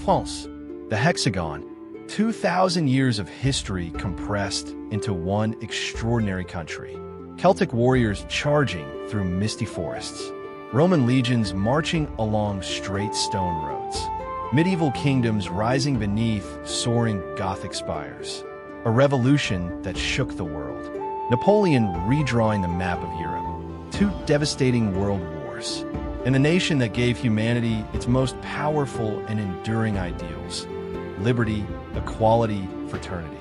France, the Hexagon, 2,000 years of history compressed into one extraordinary country. Celtic warriors charging through misty forests. Roman legions marching along straight stone roads. Medieval kingdoms rising beneath soaring Gothic spires. A revolution that shook the world. Napoleon redrawing the map of Europe. Two devastating world wars. And a nation that gave humanity its most powerful and enduring ideals. Liberty, equality, fraternity.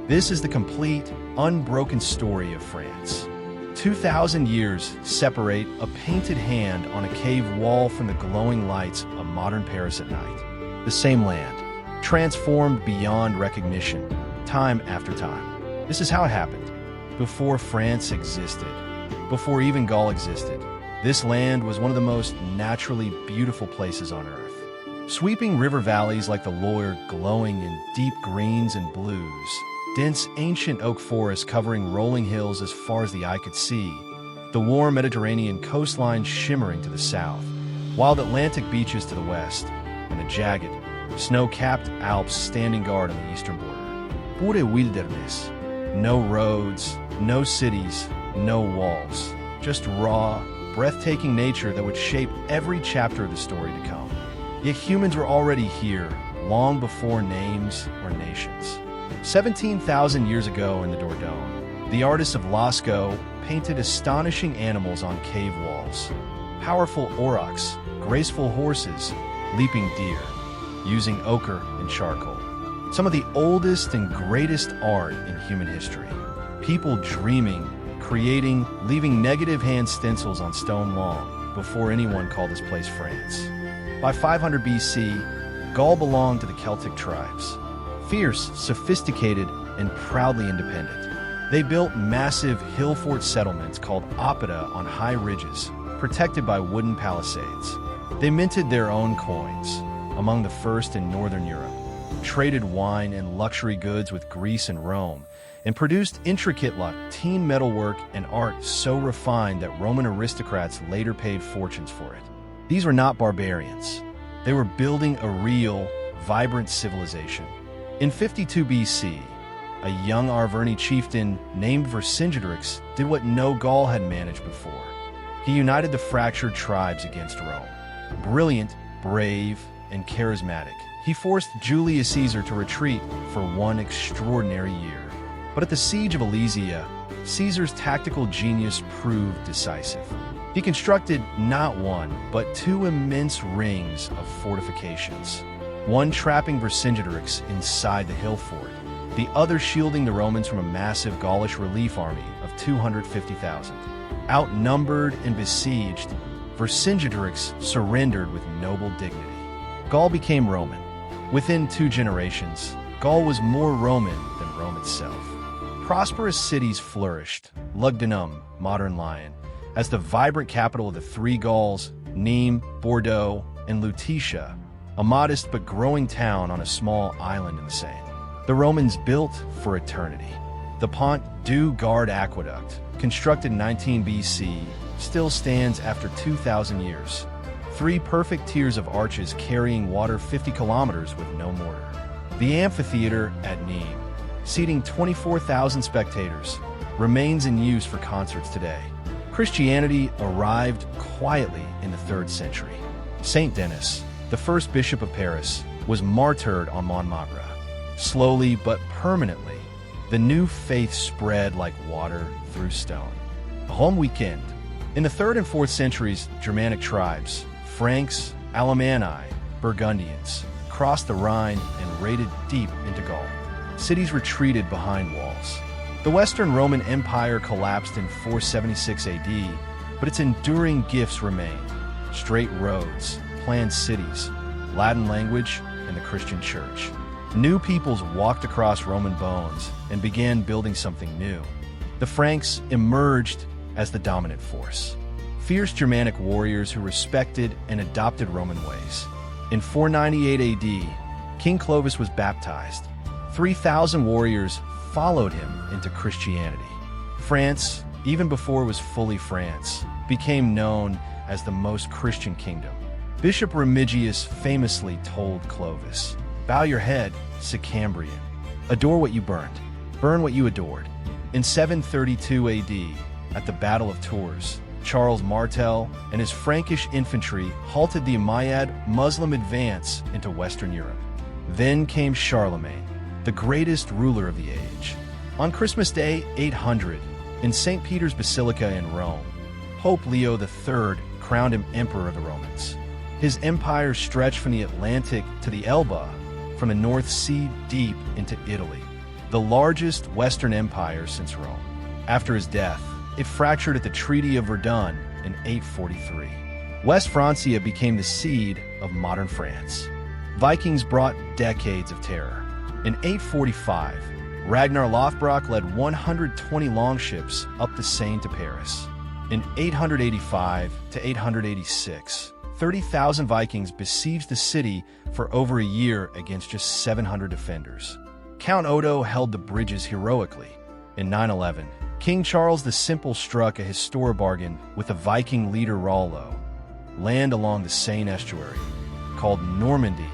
This is the complete, unbroken story of France. 2,000 years separate a painted hand on a cave wall from the glowing lights of modern Paris at night. The same land, transformed beyond recognition, time after time. This is how it happened. Before France existed, before even Gaul existed, this land was one of the most naturally beautiful places on earth. Sweeping river valleys like the Loire glowing in deep greens and blues, dense ancient oak forests covering rolling hills as far as the eye could see, the warm Mediterranean coastline shimmering to the south, wild Atlantic beaches to the west, and the jagged, snow-capped Alps standing guard on the eastern border. Pure wilderness. No roads, no cities, no walls. Just raw, breathtaking nature that would shape every chapter of the story to come. Yet humans were already here, long before names or nations. 17,000 years ago in the Dordogne, the artists of Lascaux painted astonishing animals on cave walls. Powerful aurochs, graceful horses, leaping deer, using ochre and charcoal. Some of the oldest and greatest art in human history. People dreaming, creating, leaving negative hand stencils on stone long before anyone called this place France. By 500 BC, Gaul belonged to the Celtic tribes. Fierce, sophisticated, and proudly independent. They built massive hill fort settlements called oppida on high ridges, protected by wooden palisades. They minted their own coins, among the first in northern Europe, traded wine and luxury goods with Greece and Rome, and produced intricate Latine metalwork and art so refined that Roman aristocrats later paid fortunes for it. These were not barbarians. They were building a real, vibrant civilization. In 52 BC, a young Arverni chieftain named Vercingetorix did what no Gaul had managed before. He united the fractured tribes against Rome. Brilliant, brave, and charismatic, he forced Julius Caesar to retreat for one extraordinary year. But at the siege of Alesia, Caesar's tactical genius proved decisive. He constructed not one, but two immense rings of fortifications. One trapping Vercingetorix inside the hill fort, the other shielding the Romans from a massive Gaulish relief army of 250,000. Outnumbered and besieged, Vercingetorix surrendered with noble dignity. Gaul became Roman. Within 2 generations, Gaul was more Roman than Rome itself. Prosperous cities flourished, Lugdunum, modern Lyon, as the vibrant capital of the 3 Gauls, Nîmes, Bordeaux, and Lutetia, a modest but growing town on a small island in the Seine. The Romans built for eternity. The Pont du Gard aqueduct, constructed in 19 BC, still stands after 2,000 years. 3 perfect tiers of arches carrying water 50 kilometers with no mortar. The amphitheater at Nîmes, seating 24,000 spectators, remains in use for concerts today. Christianity arrived quietly in the 3rd century. Saint Denis, the first bishop of Paris, was martyred on Montmartre. Slowly but permanently, the new faith spread like water through stone. Home weekend. In the 3rd and 4th centuries, Germanic tribes, Franks, Alemanni, Burgundians, crossed the Rhine and raided deep into Gaul. Cities retreated behind walls. The Western Roman Empire collapsed in 476 AD, but its enduring gifts remained. Straight roads, planned cities, Latin language, and the Christian church. New peoples walked across Roman bones and began building something new. The Franks emerged as the dominant force. Fierce Germanic warriors who respected and adopted Roman ways. In 498 AD, King Clovis was baptized. 3,000 warriors followed him into Christianity. France, even before it was fully France, became known as the most Christian kingdom. Bishop Remigius famously told Clovis, "Bow your head, Sicambrian. Adore what you burned. Burn what you adored." In 732 AD, at the Battle of Tours, Charles Martel and his Frankish infantry halted the Umayyad Muslim advance into Western Europe. Then came Charlemagne, the greatest ruler of the age. On Christmas Day 800, in St. Peter's Basilica in Rome, Pope Leo III crowned him Emperor of the Romans. His empire stretched from the Atlantic to the Elbe, from the North Sea deep into Italy, the largest Western empire since Rome. After his death, it fractured at the Treaty of Verdun in 843. West Francia became the seed of modern France. Vikings brought decades of terror. In 845, Ragnar Lothbrok led 120 longships up the Seine to Paris. In 885 to 886, 30,000 Vikings besieged the city for over a year against just 700 defenders. Count Odo held the bridges heroically. In 911, King Charles the Simple struck a historic bargain with the Viking leader Rollo, land along the Seine estuary, called Normandy,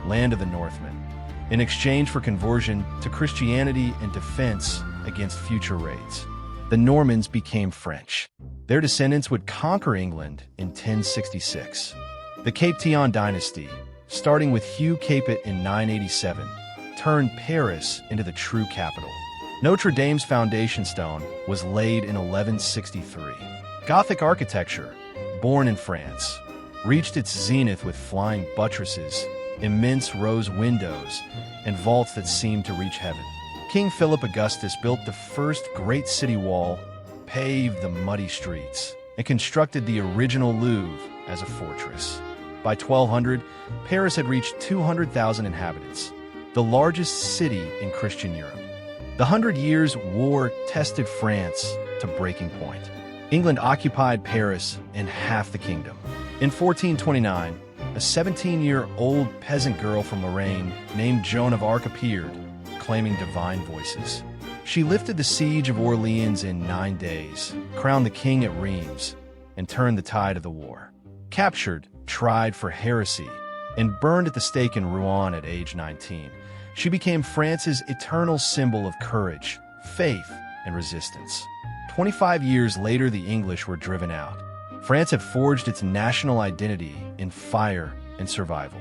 land of the Northmen, in exchange for conversion to Christianity and defense against future raids. The Normans became French. Their descendants would conquer England in 1066. The Capetian dynasty, starting with Hugh Capet in 987, turned Paris into the true capital. Notre-Dame's foundation stone was laid in 1163. Gothic architecture, born in France, reached its zenith with flying buttresses, immense rose windows, and vaults that seemed to reach heaven. King Philip Augustus built the first great city wall, paved the muddy streets, and constructed the original Louvre as a fortress. By 1200, Paris had reached 200,000 inhabitants, the largest city in Christian Europe. The Hundred Years' War tested France to breaking point. England occupied Paris and half the kingdom. In 1429, a 17-year-old peasant girl from Lorraine named Joan of Arc appeared, claiming divine voices. She lifted the siege of Orleans in 9 days, crowned the king at Reims, and turned the tide of the war. Captured, tried for heresy, and burned at the stake in Rouen at age 19, she became France's eternal symbol of courage, faith, and resistance. 25 years later, the English were driven out. France had forged its national identity in fire and survival.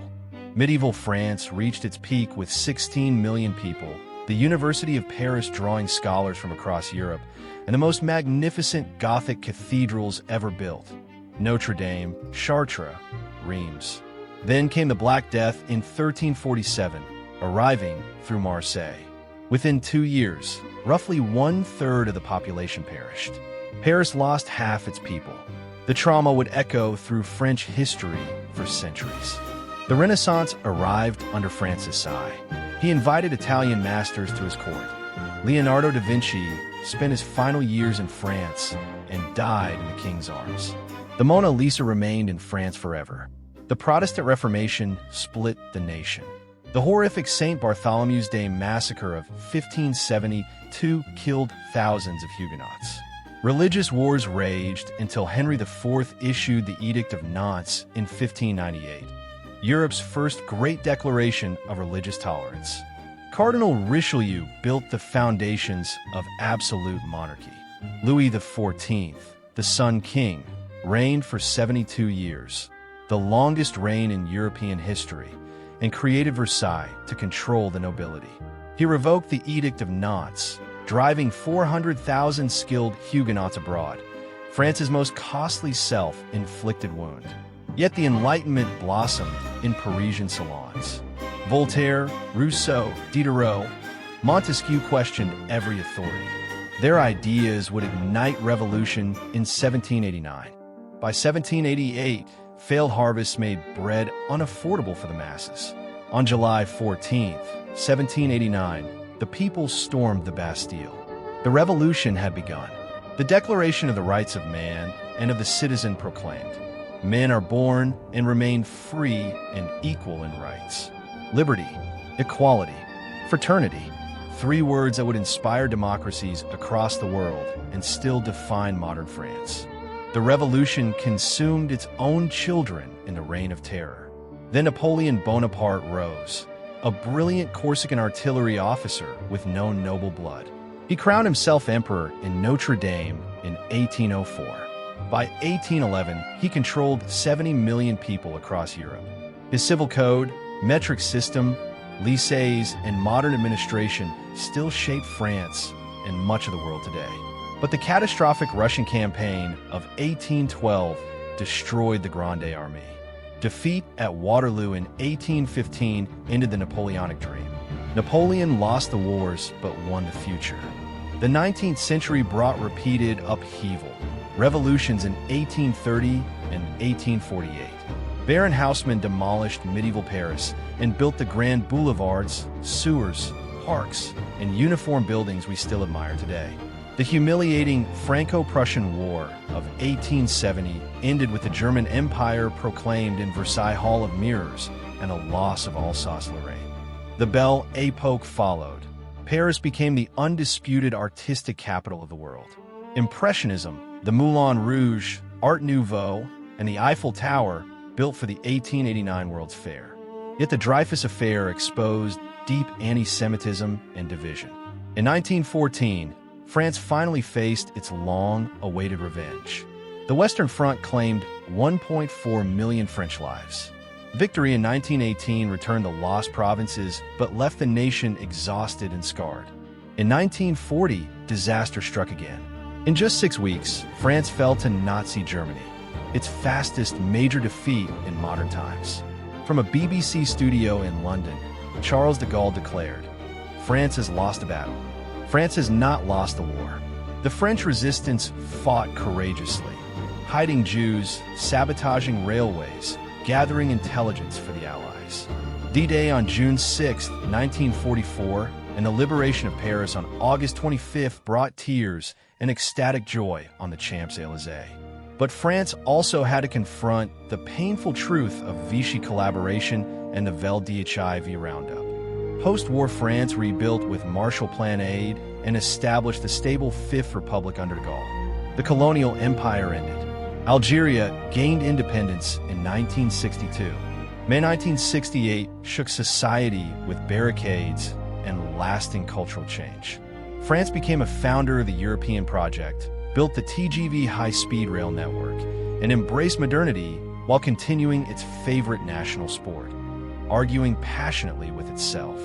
Medieval France reached its peak with 16 million people, the University of Paris drawing scholars from across Europe, and the most magnificent Gothic cathedrals ever built: Notre-Dame, Chartres, Reims. Then came the Black Death in 1347, arriving through Marseille. Within 2 years, roughly 1/3 of the population perished. Paris lost half its people. The trauma would echo through French history for centuries. The Renaissance arrived under Francis' eye. He invited Italian masters to his court. Leonardo da Vinci spent his final years in France and died in the king's arms. The Mona Lisa remained in France forever. The Protestant Reformation split the nation. The horrific St. Bartholomew's Day massacre of 1572 killed thousands of Huguenots. Religious wars raged until Henry IV issued the Edict of Nantes in 1598, Europe's first great declaration of religious tolerance. Cardinal Richelieu built the foundations of absolute monarchy. Louis XIV, the Sun King, reigned for 72 years, the longest reign in European history, and created Versailles to control the nobility. He revoked the Edict of Nantes, driving 400,000 skilled Huguenots abroad, France's most costly self-inflicted wound. Yet the Enlightenment blossomed in Parisian salons. Voltaire, Rousseau, Diderot, Montesquieu questioned every authority. Their ideas would ignite revolution in 1789. By 1788, failed harvests made bread unaffordable for the masses. On July 14, 1789, the people stormed the Bastille. The revolution had begun. The Declaration of the Rights of Man and of the Citizen proclaimed, "Men are born and remain free and equal in rights." Liberty, equality, fraternity, 3 words that would inspire democracies across the world and still define modern France. The revolution consumed its own children in the Reign of Terror. Then Napoleon Bonaparte rose, a brilliant Corsican artillery officer with no noble blood. He crowned himself emperor in Notre-Dame in 1804. By 1811, he controlled 70 million people across Europe. His civil code, metric system, lycées, and modern administration still shape France and much of the world today. But the catastrophic Russian campaign of 1812 destroyed the Grande Armée. Defeat at Waterloo in 1815 ended the Napoleonic dream. Napoleon lost the wars but won the future. The 19th century brought repeated upheaval, revolutions in 1830 and 1848. Baron Haussmann demolished medieval Paris and built the grand boulevards, sewers, parks, and uniform buildings we still admire today. The humiliating Franco-Prussian War of 1870 ended with the German Empire proclaimed in Versailles Hall of Mirrors and a loss of Alsace-Lorraine. The Belle Époque followed. Paris became the undisputed artistic capital of the world. Impressionism, the Moulin Rouge, Art Nouveau, and the Eiffel Tower built for the 1889 World's Fair. Yet the Dreyfus Affair exposed deep anti-Semitism and division. In 1914, France finally faced its long-awaited revenge. The Western Front claimed 1.4 million French lives. Victory in 1918 returned the lost provinces, but left the nation exhausted and scarred. In 1940, disaster struck again. In just 6 weeks, France fell to Nazi Germany, its fastest major defeat in modern times. From a BBC studio in London, Charles de Gaulle declared, "France has lost a battle. France has not lost the war." The French resistance fought courageously, hiding Jews, sabotaging railways, gathering intelligence for the Allies. D-Day on June 6, 1944, and the liberation of Paris on August 25 brought tears and ecstatic joy on the Champs-Élysées. But France also had to confront the painful truth of Vichy collaboration and the Vel d'Hiv roundup. Post-war France rebuilt with Marshall Plan aid and established the stable Fifth Republic under Gaulle. The colonial empire ended. Algeria gained independence in 1962. May 1968 shook society with barricades and lasting cultural change. France became a founder of the European project, built the TGV high-speed rail network, and embraced modernity while continuing its favorite national sport, arguing passionately with itself.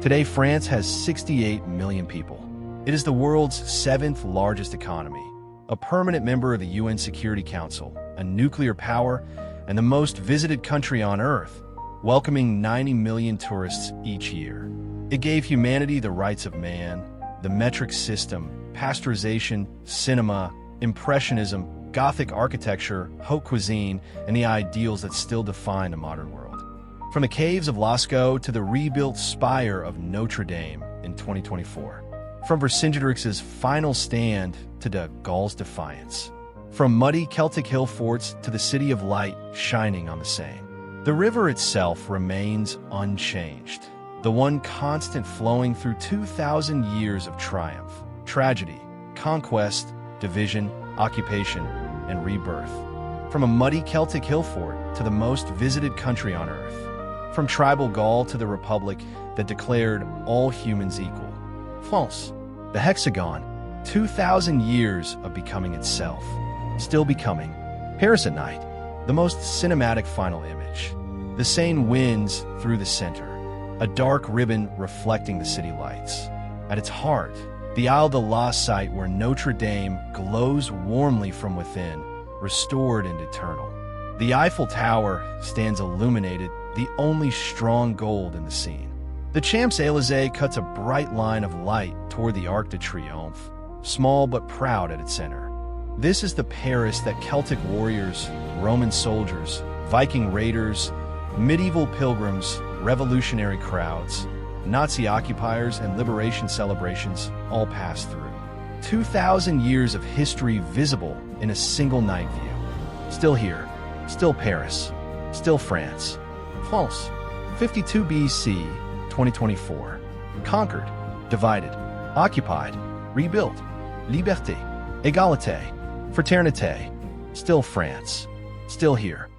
Today, France has 68 million people. It is the world's 7th largest economy, a permanent member of the UN Security Council, a nuclear power, and the most visited country on Earth, welcoming 90 million tourists each year. It gave humanity the rights of man, the metric system, pasteurization, cinema, impressionism, Gothic architecture, haute cuisine, and the ideals that still define the modern world. From the caves of Lascaux to the rebuilt spire of Notre-Dame in 2024. From Vercingetorix's final stand to de Gaulle's defiance. From muddy Celtic hill forts to the city of light shining on the Seine. The river itself remains unchanged, the one constant flowing through 2,000 years of triumph, tragedy, conquest, division, occupation, and rebirth. From a muddy Celtic hill fort to the most visited country on Earth. From tribal Gaul to the republic that declared all humans equal. France, the Hexagon, 2,000 years of becoming itself. Still becoming. Paris at night, the most cinematic final image. The Seine winds through the center, a dark ribbon reflecting the city lights. At its heart, the Isle de la site where Notre-Dame glows warmly from within, restored and eternal. The Eiffel Tower stands illuminated, the only strong gold in the scene. The Champs-Élysées cuts a bright line of light toward the Arc de Triomphe, small but proud at its center. This is the Paris that Celtic warriors, Roman soldiers, Viking raiders, medieval pilgrims, revolutionary crowds, Nazi occupiers, and liberation celebrations all passed through. 2,000 years of history visible in a single night view. Still here, still Paris, still France. France, 52 BC, 2024. Conquered, divided, occupied, rebuilt. Liberté, égalité, fraternité, Still France. Still here.